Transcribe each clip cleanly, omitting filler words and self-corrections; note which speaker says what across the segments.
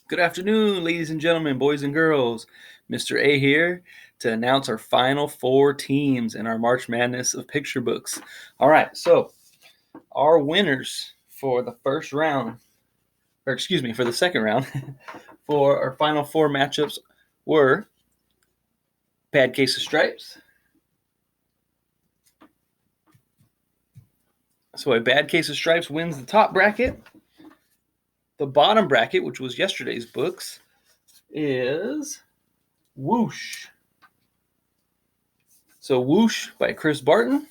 Speaker 1: Good afternoon, ladies and gentlemen, boys and girls. Mr. A here to announce our final four teams in our March Madness of picture books. All right, so our winners for the first round, for the second round, for our final four matchups were Bad Case of Stripes. So a Bad Case of Stripes wins the top bracket. The bottom bracket, which was yesterday's books, is Whoosh. So Whoosh by Chris Barton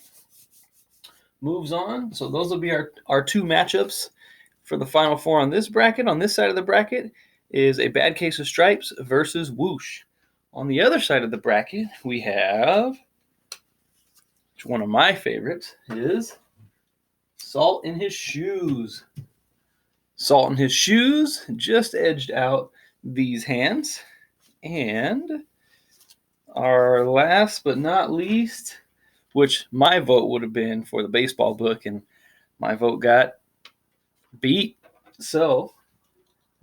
Speaker 1: moves on. So those will be our two matchups for the final four on this bracket. On this side of the bracket is a Bad Case of Stripes versus Whoosh. On the other side of the bracket, we have, which one of my favorites is Salt in His Shoes. Salt in His Shoes just edged out these hands. And our last but not least, which my vote would have been for the baseball book, and my vote got beat. So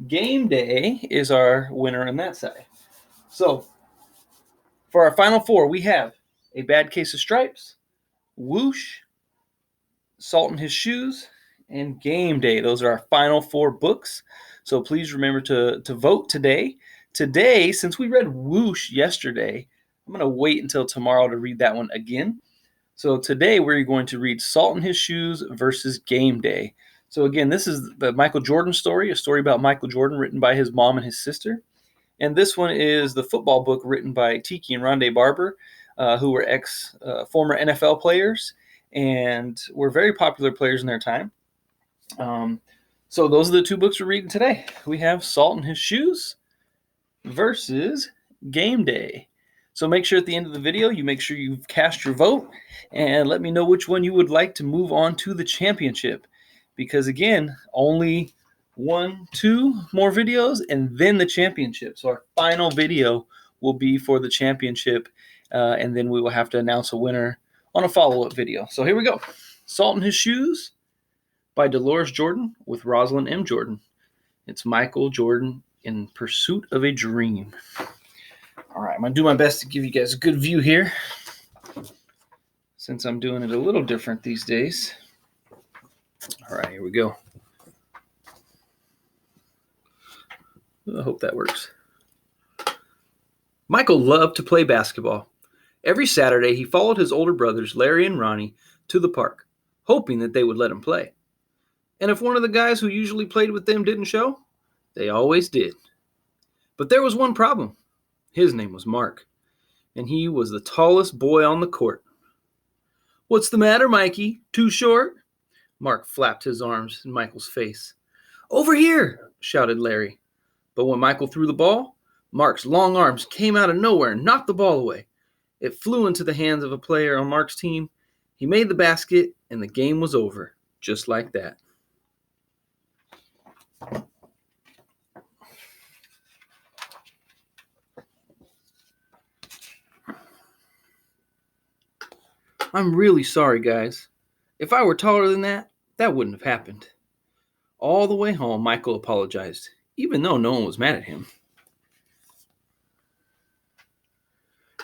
Speaker 1: Game Day is our winner on that side. So for our final four, we have a Bad Case of Stripes, Whoosh, Salt in His Shoes, and Game Day. Those are our final four books. So please remember to vote today. Today, since we read Whoosh yesterday, I'm going to wait until tomorrow to read that one again. So today we're going to read Salt in His Shoes versus Game Day. So again, this is the Michael Jordan story, a story about Michael Jordan written by his mom and his sister. And this one is the football book written by Tiki and Ronde Barber, who were former NFL players and were very popular players in their time. So those are the two books we're reading today. We have Salt in His Shoes versus Game Day. So make sure at the end of the video, you make sure you've cast your vote and let me know which one you would like to move on to the championship. Because again, only 1-2 more videos and then the championship. So our final video will be for the championship, and then we will have to announce a winner on a follow-up video. So here we go. Salt in His Shoes by Deloris Jordan with Roslyn M. Jordan. It's Michael Jordan in Pursuit of a Dream. All right, I'm going to do my best to give you guys a good view here, since I'm doing it a little different these days. All right, here we go. I hope that works. Michael loved to play basketball. Every Saturday, he followed his older brothers, Larry and Ronnie, to the park, hoping that they would let him play. And if one of the guys who usually played with them didn't show, they always did. But there was one problem. His name was Mark, and he was the tallest boy on the court. "What's the matter, Mikey? Too short?" Mark flapped his arms in Michael's face. "Over here!" shouted Larry. But when Michael threw the ball, Mark's long arms came out of nowhere and knocked the ball away. It flew into the hands of a player on Mark's team. He made the basket, and the game was over, just like that. "I'm really sorry, guys. If I were taller than that, that wouldn't have happened." All the way home, Michael apologized, even though no one was mad at him.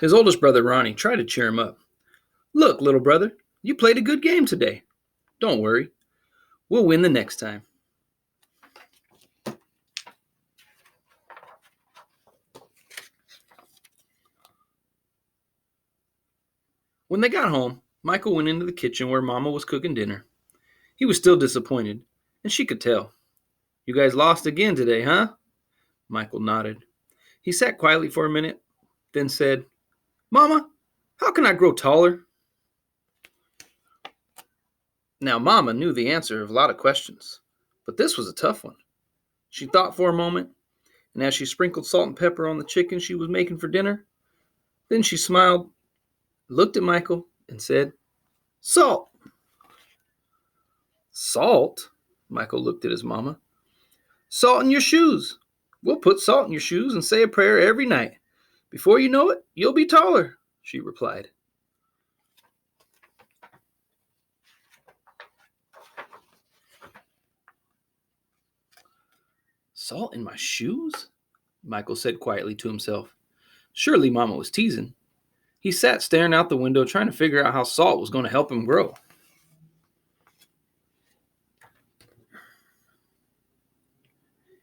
Speaker 1: His oldest brother, Ronnie, tried to cheer him up. "Look, little brother, you played a good game today. Don't worry. We'll win the next time." When they got home, Michael went into the kitchen where Mama was cooking dinner. He was still disappointed, and she could tell. "You guys lost again today, huh?" Michael nodded. He sat quietly for a minute, then said, "Mama, how can I grow taller?" Now, Mama knew the answer of a lot of questions, but this was a tough one. She thought for a moment, and as she sprinkled salt and pepper on the chicken she was making for dinner, then she smiled, looked at Michael, and said, "Salt." "Salt?" Michael looked at his mama. "Salt in your shoes. We'll put salt in your shoes and say a prayer every night. Before you know it, you'll be taller," she replied. Salt in my shoes? Michael said quietly to himself. Surely Mama was teasing. He sat staring out the window trying to figure out how salt was going to help him grow.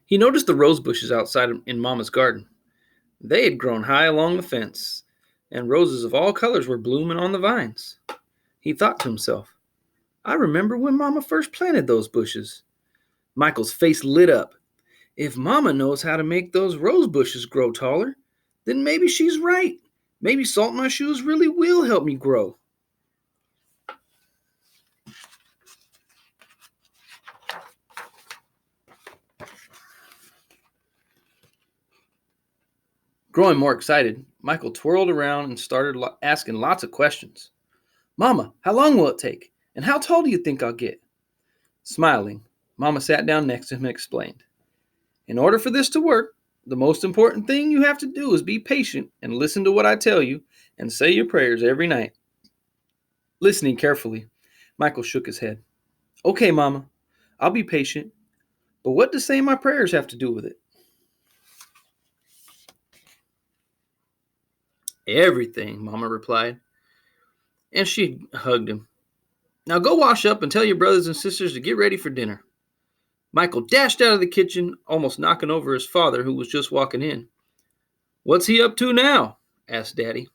Speaker 1: He noticed the rose bushes outside in Mama's garden. They had grown high along the fence, and roses of all colors were blooming on the vines. He thought to himself, I remember when Mama first planted those bushes. Michael's face lit up. If Mama knows how to make those rose bushes grow taller, then maybe she's right. Maybe salt in my shoes really will help me grow. Growing more excited, Michael twirled around and started asking lots of questions. Mama, how long will it take? And how tall do you think I'll get? Smiling, Mama sat down next to him and explained. In order for this to work, the most important thing you have to do is be patient and listen to what I tell you and say your prayers every night. Listening carefully, Michael shook his head. Okay, Mama, I'll be patient. But what does saying my prayers have to do with it? Everything, Mama replied. And she hugged him. Now go wash up and tell your brothers and sisters to get ready for dinner. Michael dashed out of the kitchen, almost knocking over his father, who was just walking in. What's he up to now? Asked Daddy.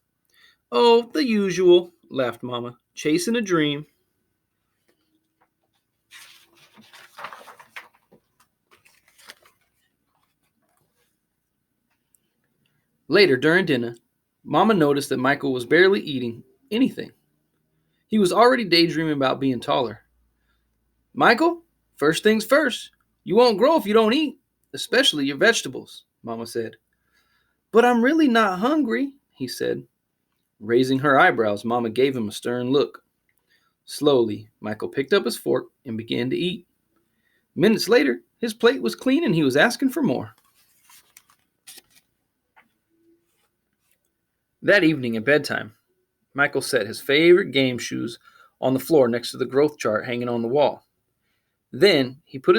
Speaker 1: Oh, the usual, laughed Mama. Chasing a dream. Later, during dinner, Mama noticed that Michael was barely eating anything. He was already daydreaming about being taller. Michael, first things first. You won't grow if you don't eat, especially your vegetables, Mama said. But I'm really not hungry, he said. Raising her eyebrows, Mama gave him a stern look. Slowly, Michael picked up his fork and began to eat. Minutes later, his plate was clean and he was asking for more. That evening at bedtime, Michael set his favorite game shoes on the floor next to the growth chart hanging on the wall. Then he put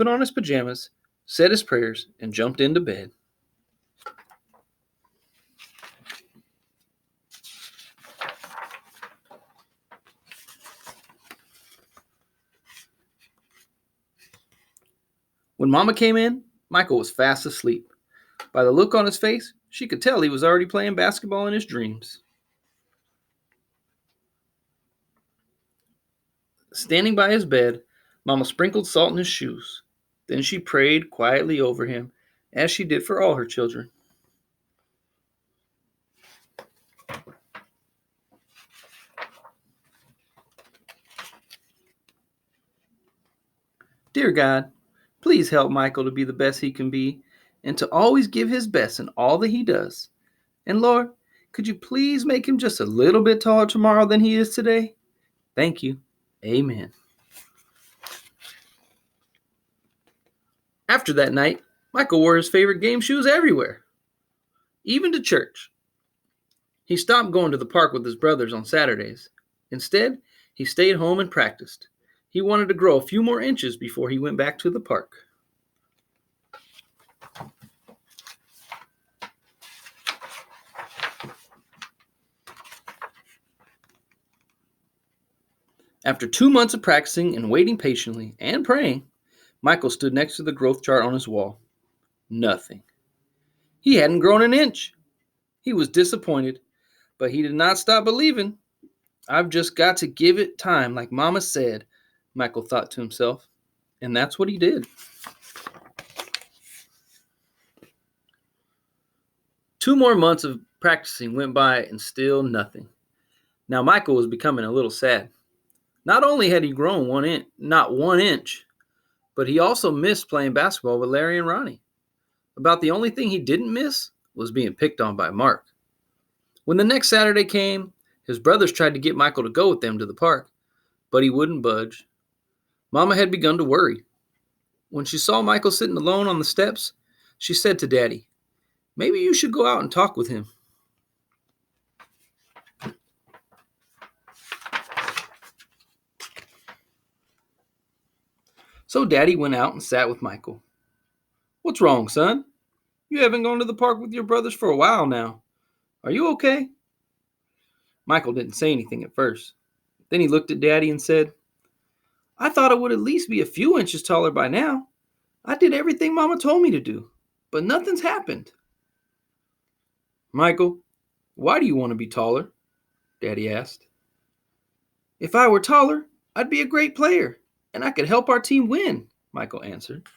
Speaker 1: on his pajamas, said his prayers, and jumped into bed. When Mama came in, Michael was fast asleep. By the look on his face, she could tell he was already playing basketball in his dreams. Standing by his bed, Mama sprinkled salt in his shoes. Then she prayed quietly over him, as she did for all her children. Dear God, please help Michael to be the best he can be, and to always give his best in all that he does. And Lord, could you please make him just a little bit taller tomorrow than he is today? Thank you. Amen. After that night, Michael wore his favorite game shoes everywhere, even to church. He stopped going to the park with his brothers on Saturdays. Instead, he stayed home and practiced. He wanted to grow a few more inches before he went back to the park. After 2 months of practicing and waiting patiently and praying, Michael stood next to the growth chart on his wall. Nothing. He hadn't grown an inch. He was disappointed, but he did not stop believing. I've just got to give it time, like Mama said, Michael thought to himself. And that's what he did. 2 more months of practicing went by and still nothing. Now Michael was becoming a little sad. Not only had he grown not 1 inch, but he also missed playing basketball with Larry and Ronnie. About the only thing he didn't miss was being picked on by Mark. When the next Saturday came, his brothers tried to get Michael to go with them to the park, but he wouldn't budge. Mama had begun to worry. When she saw Michael sitting alone on the steps, she said to Daddy, "Maybe you should go out and talk with him." So Daddy went out and sat with Michael. What's wrong, son? You haven't gone to the park with your brothers for a while now. Are you okay? Michael didn't say anything at first. Then he looked at Daddy and said, I thought I would at least be a few inches taller by now. I did everything Mama told me to do, but nothing's happened. Michael, why do you want to be taller? Daddy asked. If I were taller, I'd be a great player, and I could help our team win, Michael answered.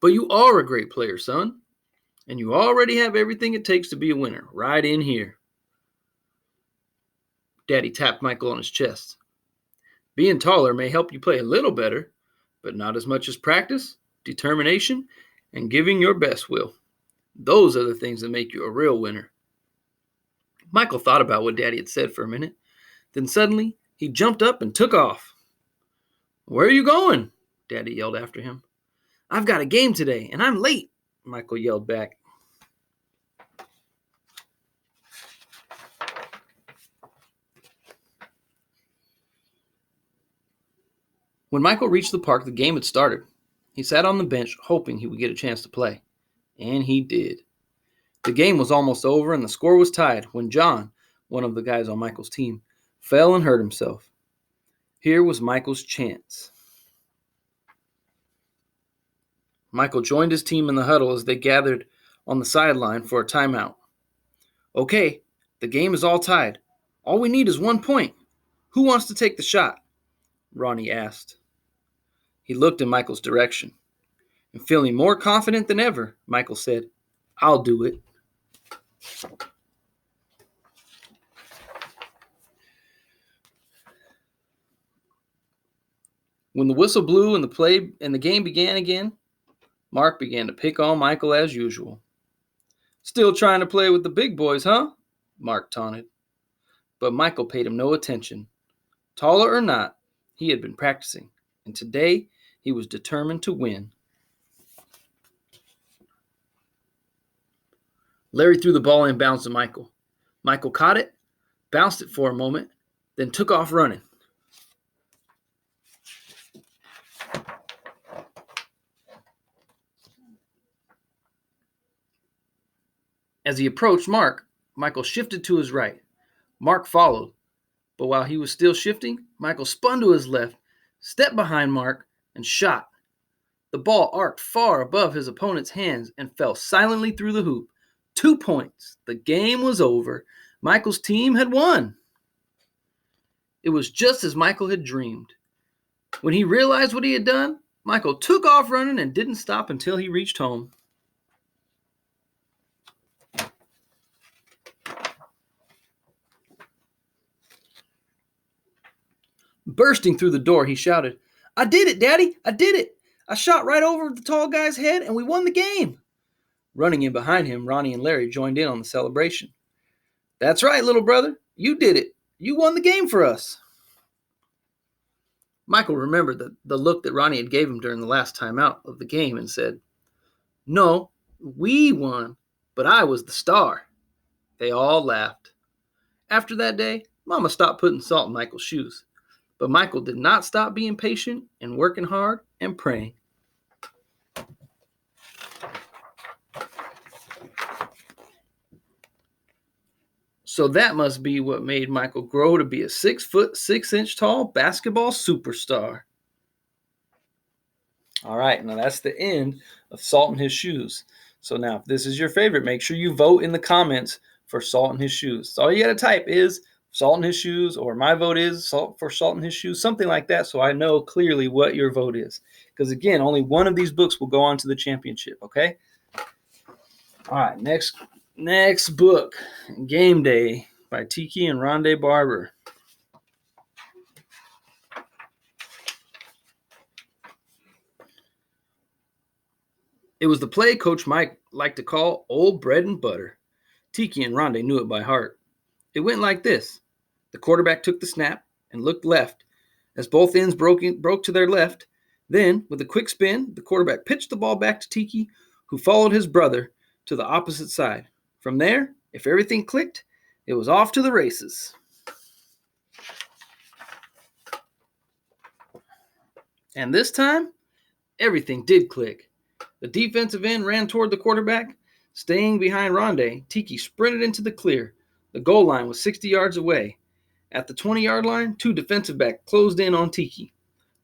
Speaker 1: But you are a great player, son, and you already have everything it takes to be a winner right in here. Daddy tapped Michael on his chest. Being taller may help you play a little better, but not as much as practice, determination, and giving your best, Will. Those are the things that make you a real winner. Michael thought about what Daddy had said for a minute. Then suddenly, he jumped up and took off. Where are you going? Daddy yelled after him. I've got a game today, and I'm late, Michael yelled back. When Michael reached the park, the game had started. He sat on the bench, hoping he would get a chance to play. And he did. The game was almost over, and the score was tied when John, one of the guys on Michael's team, fell and hurt himself. Here was Michael's chance. Michael joined his team in the huddle as they gathered on the sideline for a timeout. Okay, the game is all tied. All we need is 1 point. Who wants to take the shot? Ronde asked. He looked in Michael's direction. And feeling more confident than ever, Michael said, I'll do it. When the whistle blew and the game began again, Mark began to pick on Michael as usual. Still trying to play with the big boys, huh? Mark taunted. But Michael paid him no attention. Taller or not, he had been practicing, and today he was determined to win. Larry threw the ball inbounds to Michael. Michael caught it, bounced it for a moment, then took off running. As he approached Mark, Michael shifted to his right. Mark followed, but while he was still shifting, Michael spun to his left, stepped behind Mark, and shot. The ball arced far above his opponent's hands and fell silently through the hoop. 2 points. The game was over. Michael's team had won. It was just as Michael had dreamed. When he realized what he had done, Michael took off running and didn't stop until he reached home. Bursting through the door, he shouted, I did it, Daddy! I did it! I shot right over the tall guy's head and we won the game! Running in behind him, Ronnie and Larry joined in on the celebration. That's right, little brother. You did it. You won the game for us. Michael remembered the look that Ronnie had gave him during the last timeout of the game and said, No, we won, but I was the star. They all laughed. After that day, Mama stopped putting salt in Michael's shoes. But Michael did not stop being patient and working hard and praying. So that must be what made Michael grow to be a 6 foot 6 inch tall basketball superstar. All right, now that's the end of Salt in His Shoes. So now, if this is your favorite, make sure you vote in the comments for Salt in His Shoes. So all you got to type is Salt in His Shoes, or my vote is Salt in His Shoes, something like that, so I know clearly what your vote is. Because again, only one of these books will go on to the championship, okay? All right, next book, Game Day by Tiki and Ronde Barber. It was the play Coach Mike liked to call Old Bread and Butter. Tiki and Ronde knew it by heart. It went like this. The quarterback took the snap and looked left as both ends broke to their left. Then, with a quick spin, the quarterback pitched the ball back to Tiki, who followed his brother to the opposite side. From there, if everything clicked, it was off to the races. And this time, everything did click. The defensive end ran toward the quarterback. Staying behind Ronde, Tiki sprinted into the clear. The goal line was 60 yards away. At the 20-yard line, 2 defensive backs closed in on Tiki.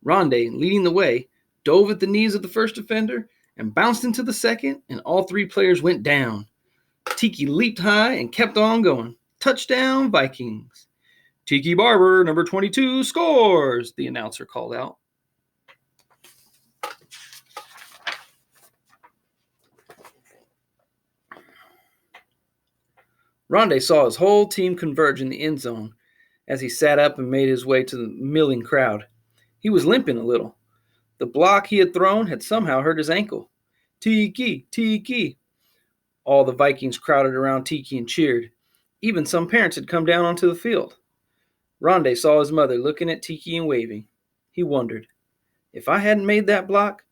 Speaker 1: Ronde, leading the way, dove at the knees of the first defender and bounced into the second, and all 3 players went down. Tiki leaped high and kept on going. Touchdown, Vikings. Tiki Barber, number 22, scores, the announcer called out. Ronde saw his whole team converge in the end zone as he sat up and made his way to the milling crowd. He was limping a little. The block he had thrown had somehow hurt his ankle. Tiki, Tiki. All the Vikings crowded around Tiki and cheered. Even some parents had come down onto the field. Ronde saw his mother looking at Tiki and waving. He wondered, if I hadn't made that block,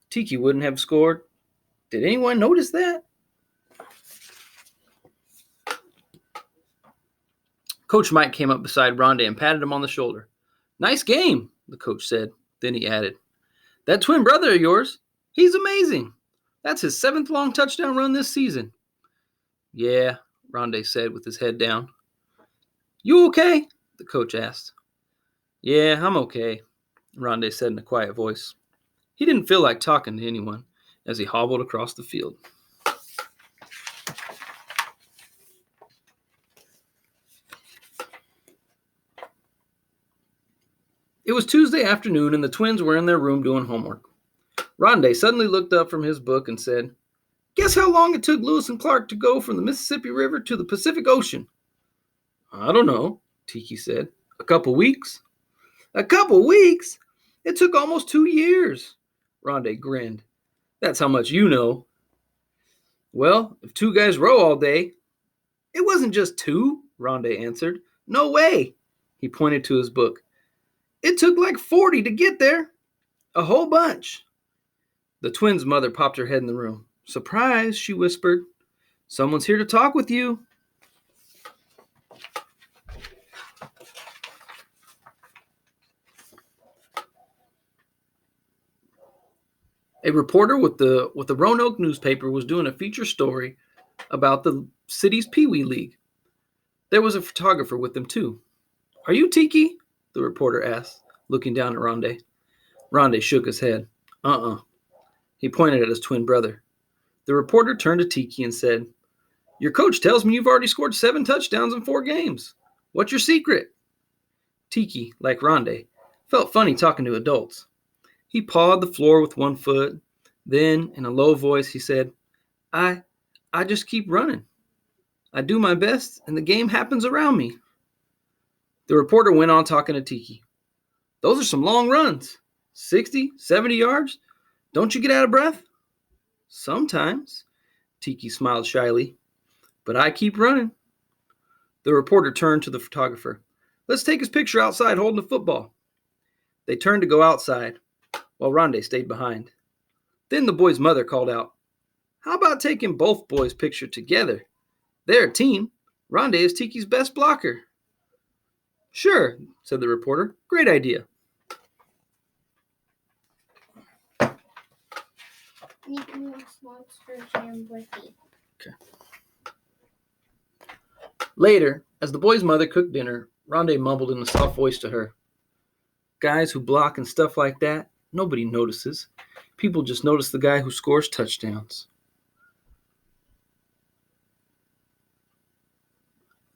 Speaker 1: Tiki wouldn't have scored. Did anyone notice that? Coach Mike came up beside Ronde and patted him on the shoulder. Nice game, the coach said. Then he added, that twin brother of yours, he's amazing. That's his 7th long touchdown run this season. Yeah, Ronde said with his head down. You okay? The coach asked. Yeah, I'm okay, Ronde said in a quiet voice. He didn't feel like talking to anyone as he hobbled across the field. It was Tuesday afternoon and the twins were in their room doing homework. Ronde suddenly looked up from his book and said, Guess how long it took Lewis and Clark to go from the Mississippi River to the Pacific Ocean? I don't know, Tiki said. A couple weeks? A couple weeks? It took almost 2 years. Ronde grinned. That's how much you know. Well, if 2 guys row all day. It wasn't just 2, Ronde answered. No way. He pointed to his book. It took like 40 to get there. A whole bunch. The twins' mother popped her head in the room. Surprise, she whispered. Someone's here to talk with you. A reporter with the Roanoke newspaper was doing a feature story about the city's Pee Wee League. There was a photographer with them too. Are you Tiki? The reporter asked, looking down at Ronde. Ronde shook his head. He pointed at his twin brother. The reporter turned to Tiki and said, Your coach tells me you've already scored 7 touchdowns in 4 games. What's your secret? Tiki, like Ronde, felt funny talking to adults. He pawed the floor with one foot. Then, in a low voice, he said, I just keep running. I do my best, and the game happens around me. The reporter went on talking to Tiki. Those are some long runs. 60, 70 yards? Don't you get out of breath? Sometimes, Tiki smiled shyly. But I keep running. The reporter turned to the photographer. Let's take his picture outside holding the football. They turned to go outside, while Ronde stayed behind. Then the boy's mother called out, How about taking both boys' picture together? They're a team. Ronde is Tiki's best blocker. Sure, said the reporter. Great idea. Okay. Later, as the boy's mother cooked dinner, Ronde mumbled in a soft voice to her. Guys who block and stuff like that, nobody notices. People just notice the guy who scores touchdowns.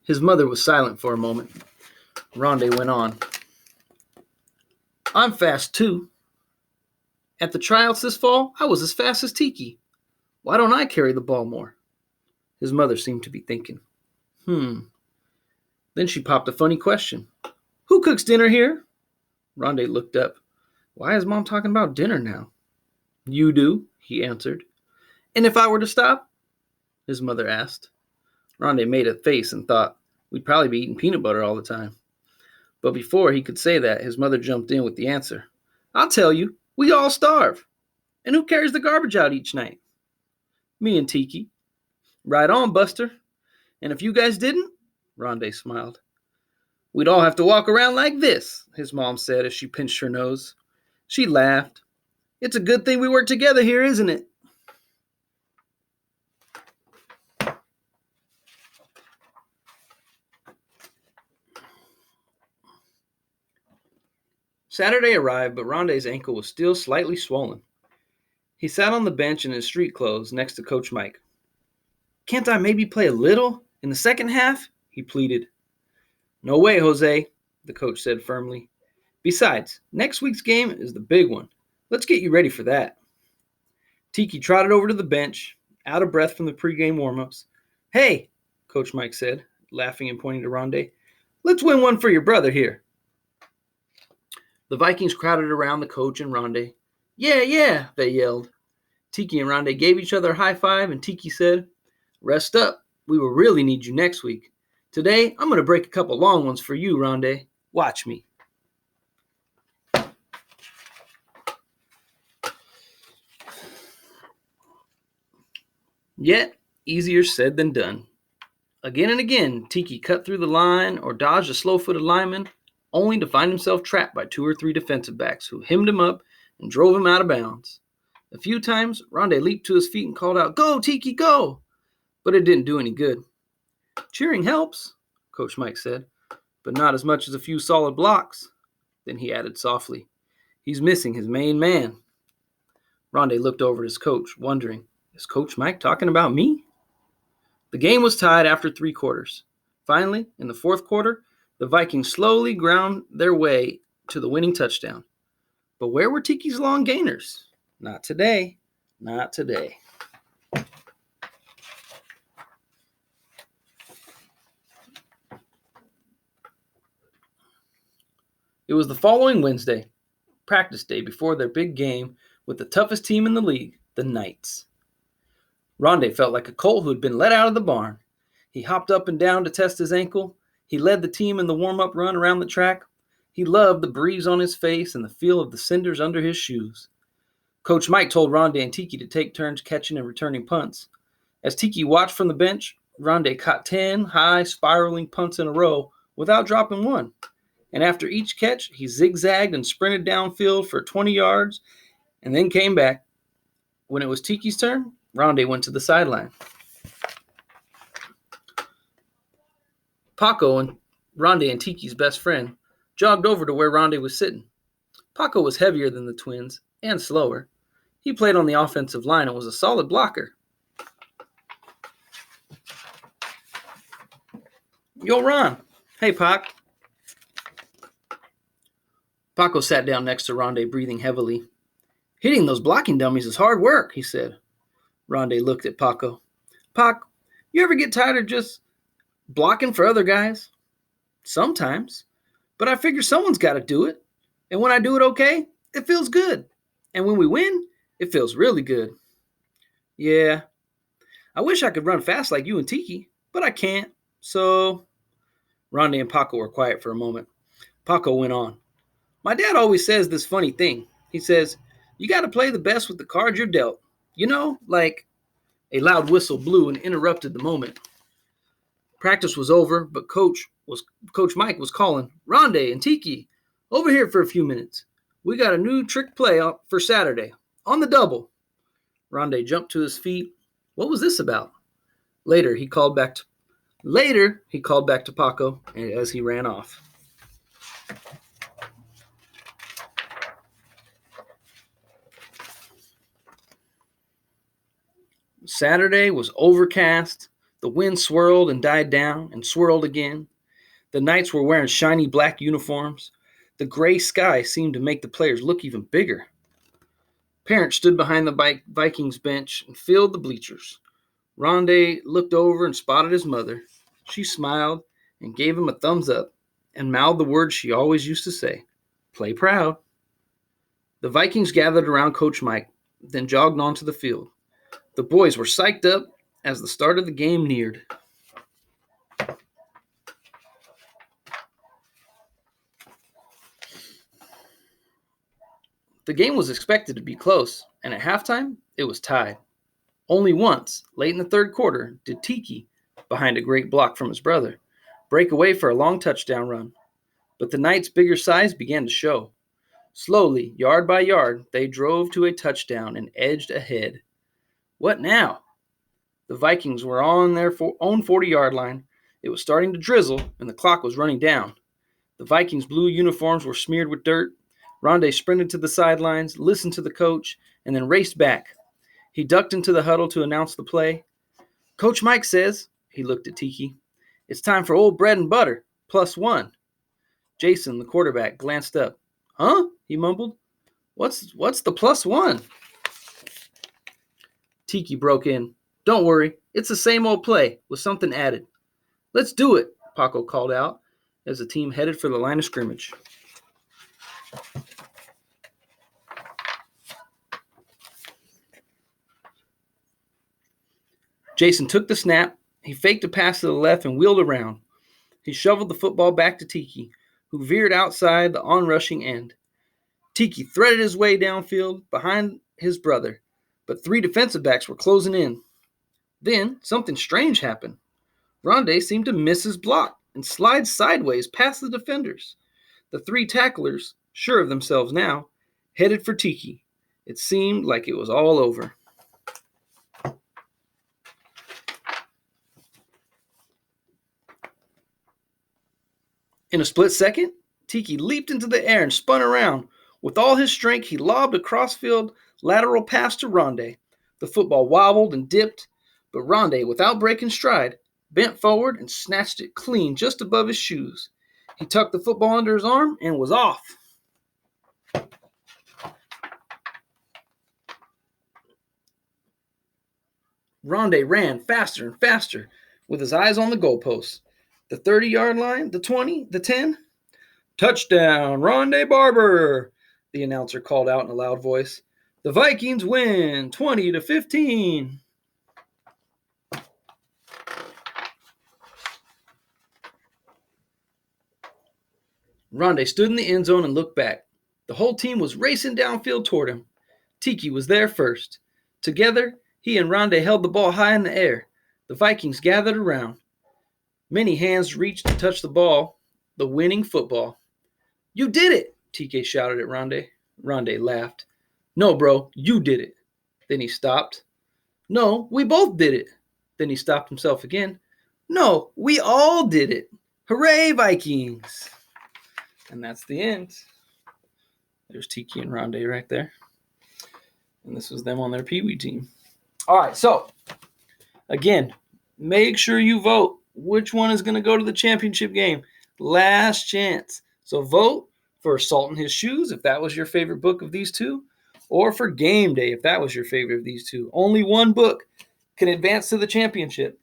Speaker 1: His mother was silent for a moment. Ronde went on. I'm fast too. At the tryouts this fall, I was as fast as Tiki. Why don't I carry the ball more? His mother seemed to be thinking. Then she popped a funny question. Who cooks dinner here? Ronde looked up. Why is Mom talking about dinner now? You do, he answered. And if I were to stop? His mother asked. Ronde made a face and thought, we'd probably be eating peanut butter all the time. But before he could say that, his mother jumped in with the answer. I'll tell you, we all starve. And who carries the garbage out each night? Me and Tiki. Right on, Buster. And if you guys didn't? Ronde smiled. We'd all have to walk around like this, his mom said as she pinched her nose. She laughed. It's a good thing we work together here, isn't it? Saturday arrived, but Ronde's ankle was still slightly swollen. He sat on the bench in his street clothes next to Coach Mike. Can't I maybe play a little in the second half? He pleaded. No way, Jose, the coach said firmly. Besides, next week's game is the big one. Let's get you ready for that. Tiki trotted over to the bench, out of breath from the pregame warm-ups. Hey, Coach Mike said, laughing and pointing to Ronde. Let's win one for your brother here. The Vikings crowded around the coach and Ronde. Yeah, they yelled. Tiki and Ronde gave each other a high five, and Tiki said, Rest up. We will really need you next week. Today, I'm going to break a couple long ones for you, Ronde. Watch me. Yet, easier said than done. Again and again, Tiki cut through the line or dodged a slow-footed lineman, only to find himself trapped by 2 or 3 defensive backs who hemmed him up and drove him out of bounds. A few times, Ronde leaped to his feet and called out, Go, Tiki, go! But it didn't do any good. Cheering helps, Coach Mike said, but not as much as a few solid blocks. Then he added softly, He's missing his main man. Ronde looked over at his coach, wondering, Is Coach Mike talking about me? The game was tied after 3 quarters. Finally, in the 4th quarter, the Vikings slowly ground their way to the winning touchdown. But where were Tiki's long gainers? Not today. Not today. It was the following Wednesday, practice day before their big game with the toughest team in the league, the Knights. Ronde felt like a colt who had been let out of the barn. He hopped up and down to test his ankle. He led the team in the warm-up run around the track. He loved the breeze on his face and the feel of the cinders under his shoes. Coach Mike told Ronde and Tiki to take turns catching and returning punts. As Tiki watched from the bench, Ronde caught 10 high, spiraling punts in a row without dropping one. And after each catch, he zigzagged and sprinted downfield for 20 yards and then came back. When it was Tiki's turn, Ronde went to the sideline. Paco, and Ronde and Tiki's best friend, jogged over to where Ronde was sitting. Paco was heavier than the twins and slower. He played on the offensive line and was a solid blocker. Yo, Ron. Hey, Pac. Paco sat down next to Ronde, breathing heavily. Hitting those blocking dummies is hard work, he said. Ronde looked at Paco. Pac, you ever get tired of just blocking for other guys? Sometimes. But I figure someone's got to do it. And when I do it okay, it feels good. And when we win, it feels really good. Yeah. I wish I could run fast like you and Tiki, but I can't. So, Ronde and Paco were quiet for a moment. Paco went on. My dad always says this funny thing. He says, you got to play the best with the cards you're dealt. You know, like a loud whistle blew and interrupted the moment. Practice was over, but Coach Mike was calling, Ronde and Tiki, over here for a few minutes. We got a new trick play for Saturday, on the double. Ronde jumped to his feet. What was this about? Later, he called back to Paco as he ran off. Saturday was overcast. The wind swirled and died down and swirled again. The Knights were wearing shiny black uniforms. The gray sky seemed to make the players look even bigger. Parents stood behind the Vikings bench and filled the bleachers. Ronde looked over and spotted his mother. She smiled and gave him a thumbs up and mouthed the words she always used to say, play proud. The Vikings gathered around Coach Mike, then jogged onto the field. The boys were psyched up as the start of the game neared. The game was expected to be close, and at halftime, it was tied. Only once, late in the 3rd quarter, did Tiki, behind a great block from his brother, break away for a long touchdown run. But the Knights' bigger size began to show. Slowly, yard by yard, they drove to a touchdown and edged ahead. What now? The Vikings were on their own 40-yard line. It was starting to drizzle, and the clock was running down. The Vikings' blue uniforms were smeared with dirt. Ronde sprinted to the sidelines, listened to the coach, and then raced back. He ducked into the huddle to announce the play. Coach Mike says, he looked at Tiki, it's time for old bread and butter, +1. Jason, the quarterback, glanced up. Huh? He mumbled. What's the +1? Tiki broke in. Don't worry, it's the same old play with something added. Let's do it, Paco called out as the team headed for the line of scrimmage. Jason took the snap. He faked a pass to the left and wheeled around. He shoveled the football back to Tiki, who veered outside the onrushing end. Tiki threaded his way downfield behind his brother, but 3 defensive backs were closing in. Then something strange happened. Ronde seemed to miss his block and slide sideways past the defenders. The 3 tacklers, sure of themselves now, headed for Tiki. It seemed like it was all over. In a split second, Tiki leaped into the air and spun around. With all his strength, he lobbed a crossfield lateral pass to Ronde. The football wobbled and dipped, but Ronde, without breaking stride, bent forward and snatched it clean just above his shoes. He tucked the football under his arm and was off. Ronde ran faster and faster with his eyes on the goalposts. The 30-yard line, the 20, the 10. Touchdown, Ronde Barber, the announcer called out in a loud voice. The Vikings win 20-15. Ronde stood in the end zone and looked back. The whole team was racing downfield toward him. Tiki was there first. Together, he and Ronde held the ball high in the air. The Vikings gathered around. Many hands reached to touch the ball, the winning football. You did it, Tiki shouted at Ronde. Ronde laughed. No, bro, you did it. Then he stopped. No, we both did it. Then he stopped himself again. No, we all did it. Hooray, Vikings. And that's the end. There's Tiki and Ronde right there. And this was them on their Pee-wee team. All right, so, again, make sure you vote. Which one is going to go to the championship game? Last chance. So vote for Salt in His Shoes, if that was your favorite book of these two, or for Game Day, if that was your favorite of these two. Only one book can advance to the championship.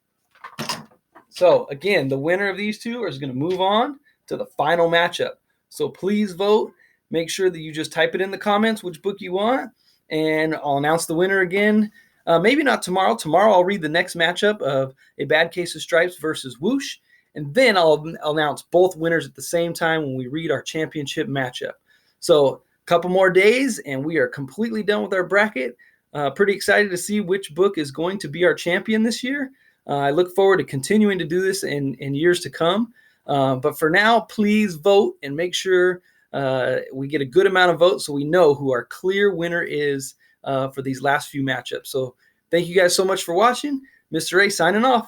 Speaker 1: So, again, the winner of these two is going to move on to the final matchup. So please vote. Make sure that you just type it in the comments which book you want, and I'll announce the winner again. Maybe not tomorrow. Tomorrow I'll read the next matchup of A Bad Case of Stripes versus Whoosh, and then I'll announce both winners at the same time when we read our championship matchup. So a couple more days, and we are completely done with our bracket. Pretty excited to see which book is going to be our champion this year. I look forward to continuing to do this in years to come. But for now, please vote and make sure we get a good amount of votes so we know who our clear winner is for these last few matchups. So thank you guys so much for watching. Mr. A signing off.